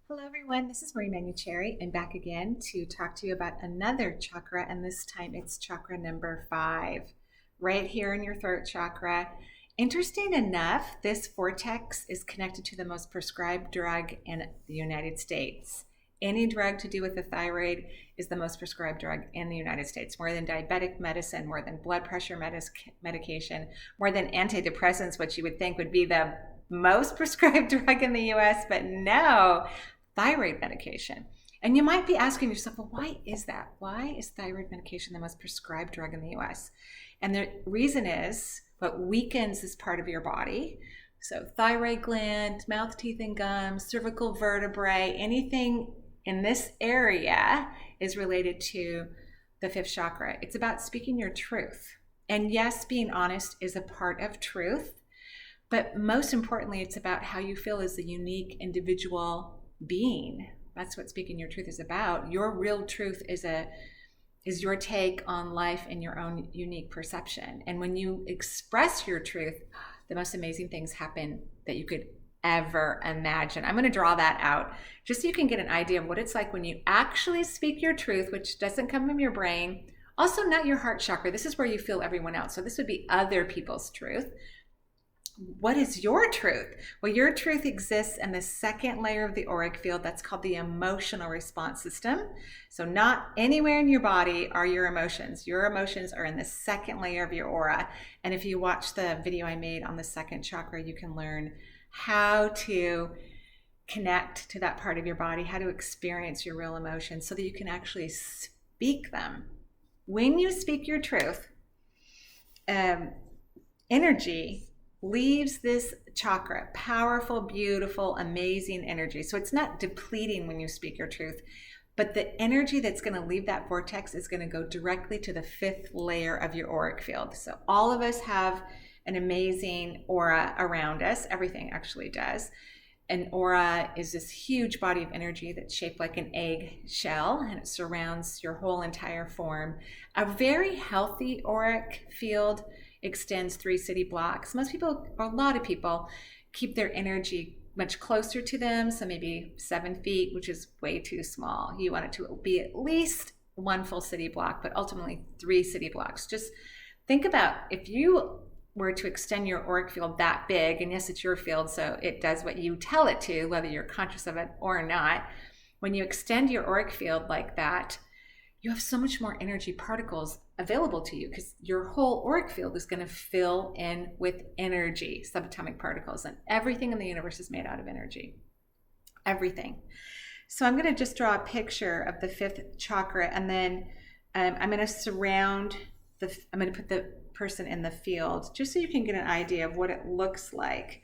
Hello everyone, this is Marie Manucherry. I'm back again to talk to you about another chakra, and this time it's chakra number 5, right here in your throat chakra. Interesting enough, this vortex is connected to the most prescribed drug in the United States. Any drug to do with the thyroid is the most prescribed drug in the United States, more than diabetic medicine, more than blood pressure medication, more than antidepressants, which you would think would be the most prescribed drug in the US, but no, thyroid medication. And you might be asking yourself, well, why is that? Why is thyroid medication the most prescribed drug in the US? And the reason is what weakens this part of your body. So, thyroid gland, mouth, teeth, and gums, cervical vertebrae, anything in this area is related to the fifth chakra. It's about speaking your truth. And yes, being honest is a part of truth. But most importantly, it's about how you feel as a unique individual being. That's what speaking your truth is about. Your real truth is your take on life and your own unique perception. And when you express your truth, the most amazing things happen that you could ever imagine. I'm going to draw that out just so you can get an idea of what it's like when you actually speak your truth, which doesn't come from your brain. Also, not your heart chakra. This is where you feel everyone else. So this would be other people's truth. What is your truth? Well, your truth exists in the second layer of the auric field. That's called the emotional response system. So not anywhere in your body are your emotions. Your emotions are in the second layer of your aura. And if you watch the video I made on the second chakra, you can learn how to connect to that part of your body, how to experience your real emotions so that you can actually speak them. When you speak your truth, energy leaves this chakra, powerful, beautiful, amazing energy. So it's not depleting when you speak your truth, but the energy that's going to leave that vortex is going to go directly to the fifth layer of your auric field. So all of us have an amazing aura around us. Everything actually does. An aura is this huge body of energy that's shaped like an egg shell, and it surrounds your whole entire form. A very healthy auric field extends 3 city blocks. Most people, or a lot of people, keep their energy much closer to them, so maybe 7 feet, which is way too small. You want it to be at least 1 full city block, but ultimately 3 city blocks. Just think about if you were to extend your auric field that big, and yes, it's your field, so it does what you tell it to, whether you're conscious of it or not. When you extend your auric field like that, you have so much more energy particles available to you because your whole auric field is going to fill in with energy, subatomic particles, and everything in the universe is made out of energy. Everything. So I'm going to just draw a picture of the fifth chakra, and then I'm going to put the person in the field just so you can get an idea of what it looks like.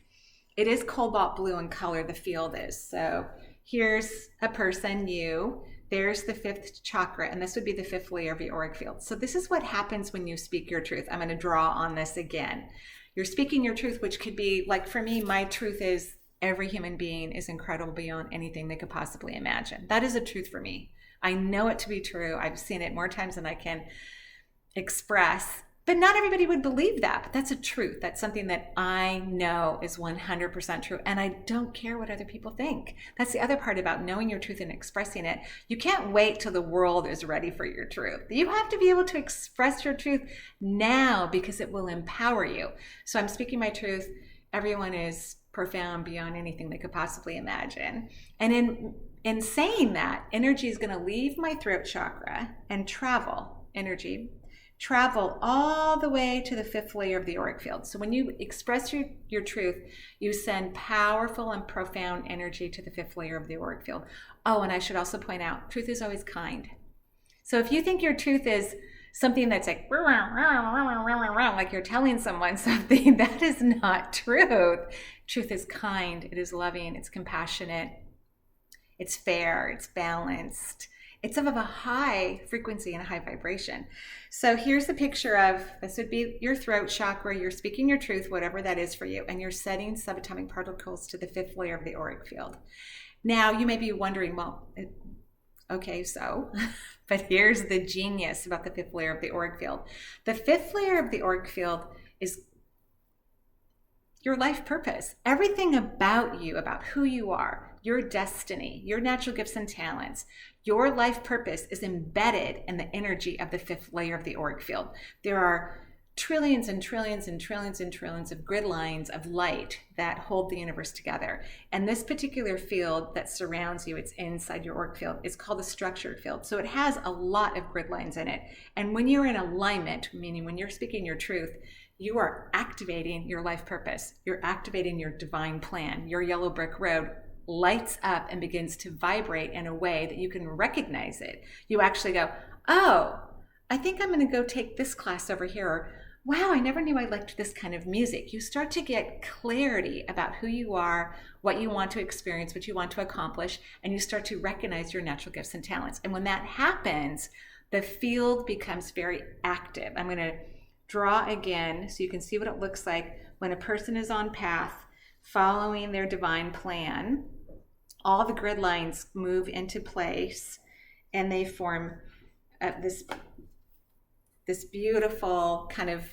It is cobalt blue in color, the field is. So here's a person, you. There's the fifth chakra, and this would be the fifth layer of your auric field. So this is what happens when you speak your truth. I'm going to draw on this again. You're speaking your truth, which could be, like for me, my truth is every human being is incredible beyond anything they could possibly imagine. That is a truth for me. I know it to be true. I've seen it more times than I can express. But not everybody would believe that, but that's a truth. That's something that I know is 100% true, and I don't care what other people think. That's the other part about knowing your truth and expressing it. You can't wait till the world is ready for your truth. You have to be able to express your truth now because it will empower you. So I'm speaking my truth. Everyone is profound beyond anything they could possibly imagine. And in saying that, energy is going to leave my throat chakra and travel all the way to the fifth layer of the auric field. So when you express your truth, you send powerful and profound energy to the fifth layer of the auric field. Oh, and I should also point out, truth is always kind. So if you think your truth is something that's like you're telling someone something, that is not truth. Truth is kind, it is loving, it's compassionate, it's fair, it's balanced. It's of a high frequency and a high vibration. So here's a picture of, this would be your throat chakra. You're speaking your truth, whatever that is for you, and you're setting subatomic particles to the fifth layer of the auric field. Now, you may be wondering, well, okay, so, but here's the genius about the fifth layer of the auric field. The fifth layer of the auric field is your life purpose. Everything about you, about who you are, your destiny, your natural gifts and talents, your life purpose is embedded in the energy of the fifth layer of the auric field. There are trillions and trillions and trillions and trillions of grid lines of light that hold the universe together. And this particular field that surrounds you, it's inside your auric field, is called a structured field. So it has a lot of grid lines in it. And when you're in alignment, meaning when you're speaking your truth, you are activating your life purpose. You're activating your divine plan. Your yellow brick road lights up and begins to vibrate in a way that you can recognize it. You actually go, oh, I think I'm going to go take this class over here. Or, wow, I never knew I liked this kind of music. You start to get clarity about who you are, what you want to experience, what you want to accomplish, and you start to recognize your natural gifts and talents. And when that happens, the field becomes very active. I'm going to draw again so you can see what it looks like when a person is on path following their divine plan. All the grid lines move into place and they form this beautiful kind of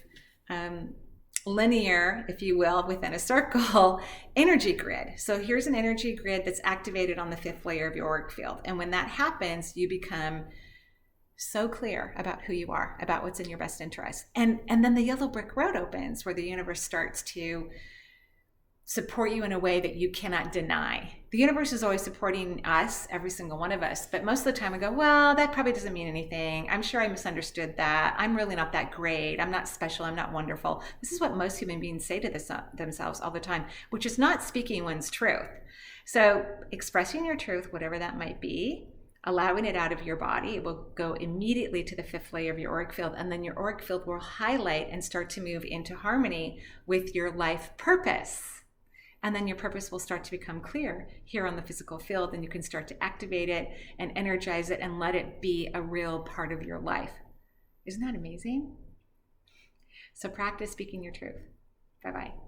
linear, if you will, within a circle energy grid. So here's an energy grid that's activated on the fifth layer of your auric field. And when that happens, you become so clear about who you are, about what's in your best interest. And then the yellow brick road opens where the universe starts to support you in a way that you cannot deny. The universe is always supporting us, every single one of us, but most of the time I go, well, that probably doesn't mean anything. I'm sure I misunderstood that. I'm really not that great. I'm not special. I'm not wonderful. This is what most human beings say to themselves all the time, which is not speaking one's truth. So expressing your truth, whatever that might be, allowing it out of your body, it will go immediately to the fifth layer of your auric field, and then your auric field will highlight and start to move into harmony with your life purpose. And then your purpose will start to become clear here on the physical field, and you can start to activate it and energize it and let it be a real part of your life. Isn't that amazing? So practice speaking your truth. Bye-bye.